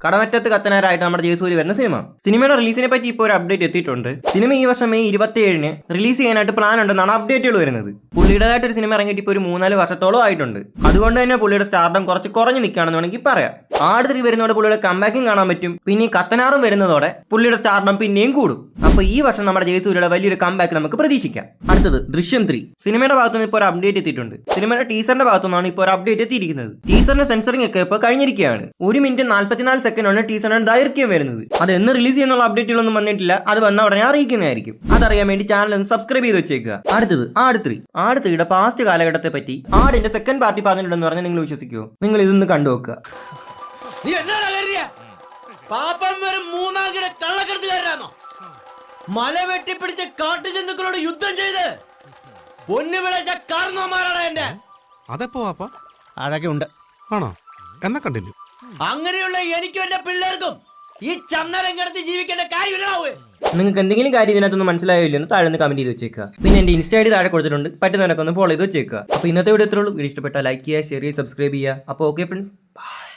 കടമറ്റത്ത് കത്തനാരായിട്ട് നമ്മുടെ ജയസൂര്യ വരുന്ന സിനിമയുടെ റിലീസിനെ പറ്റി ഇപ്പോൾ ഒരു അപ്ഡേറ്റ് എത്തിയിട്ടുണ്ട്. സിനിമ ഈ വർഷം മെയ് 27-ന് റിലീസ് ചെയ്യാനായിട്ട് പ്ലാൻ ഉണ്ടെന്നാണ് അപ്ഡേറ്റുകൾ വരുന്നത്. പുള്ളിയുടേതായിട്ട് ഒരു സിനിമ ഇറങ്ങിയിട്ട് ഇപ്പോൾ ഒരു 3-4 വർഷത്തോളം ആയിട്ടുണ്ട്. അതുകൊണ്ട് തന്നെ പുള്ളിയുടെ സ്റ്റാർഡം കുറച്ച് കുറഞ്ഞു നിൽക്കുകയാണെന്ന് വേണമെങ്കിൽ പറയാം. ആട് 3 വരുന്നതോടെ പുള്ളിയുടെ കംബാക്കും കാണാൻ പറ്റും. പിന്നെ ഈ കത്തനാറും വരുന്നതോടെ പുള്ളിയുടെ സ്റ്റാർഡം പിന്നെയും കൂടും. അപ്പൊ ഈ വർഷം നമ്മുടെ ജയസൂര്യയുടെ വലിയൊരു കംബാക്ക് നമുക്ക് പ്രതീക്ഷിക്കാം. അടുത്തത് ദൃശ്യം 3 സിനിമയുടെ ഭാഗത്തുനിന്ന് ഇപ്പോൾ ഒരു അപ്ഡേറ്റ് എത്തിയിട്ടുണ്ട്. സിനിമയുടെ ടീസറിന്റെ ഭാഗത്തുനിന്നാണ് ഇപ്പോൾ ഒരു അപ്ഡേറ്റ് എത്തിയിരിക്കുന്നത്. ടീസറിന്റെ സെൻസറിംഗ് ഒക്കെ ഇപ്പോൾ കഴിഞ്ഞിരിക്കുകയാണ്. 1 മിനിറ്റ് 44 സെക്കൻഡാണ് ടീസറിന്റെ ദൈർഘ്യം വരുന്നത്. അത് എന്ന് റിലീസ് ചെയ്യുന്നുള്ള അപ്ഡേറ്റുകളൊന്നും വന്നിട്ടില്ല. അത് വന്ന ഉടനെ അറിയിക്കുന്നതായിരിക്കും. അതറിയാൻ വേണ്ടി ചാനൽ ഒന്ന് സബ്സ്ക്രൈബ് ചെയ്ത് വെച്ചേക്കുക. അടുത്തത് ആട് 3യുടെ പാസ്റ്റ് കാലഘട്ടത്തെ പറ്റി ആടിന്റെ സെക്കൻഡ് പാർട്ടി പറഞ്ഞിട്ടുണ്ടെന്ന് പറഞ്ഞാൽ നിങ്ങൾ വിശ്വസിക്കുമോ? നിങ്ങൾ ഇതൊന്ന് കണ്ടു നോക്കുക. മല വെട്ടിപ്പിടിച്ച് കാട്ടുജന്തുക്കളോട് യുദ്ധം ചെയ്ത് അതെപ്പോ അതൊക്കെ ഉണ്ട് ആണോ? എന്നാ കണ്ടിന്യൂ. അങ്ങനെയുള്ള എനിക്കും എന്റെ പിള്ളേർക്കും ഈ ചന്ദനം കിടത്തി ജീവിക്കേണ്ട കാര്യമില്ലാവേ. നിങ്ങൾക്ക് എന്തെങ്കിലും കാര്യം ഇതിനകത്തൊന്നും മനസ്സിലായോ ഇല്ലെന്ന് താഴെ ഒന്ന് കമന്റ് ചെയ്ത് വെച്ചേക്കുക. പിന്നെ എന്റെ ഇൻസ്റ്റ ഐഡി താഴെ കൊടുത്തിട്ടുണ്ട്. പറ്റുന്നവരൊക്കെ ഒന്ന് ഫോളോ ചെയ്ത് വെച്ചേക്കുക. അപ്പോൾ ഇന്നത്തെ വീഡിയോ ഇത്രയുള്ളൂ. വീഡിയോ ഇഷ്ടപ്പെട്ടാൽ ലൈക്ക് ചെയ്യുക, ഷെയർ ചെയ്യുക, സബ്സ്ക്രൈബ് ചെയ്യുക. അപ്പോൾ ഓക്കെ ഫ്രണ്ട്സ്, ബൈ.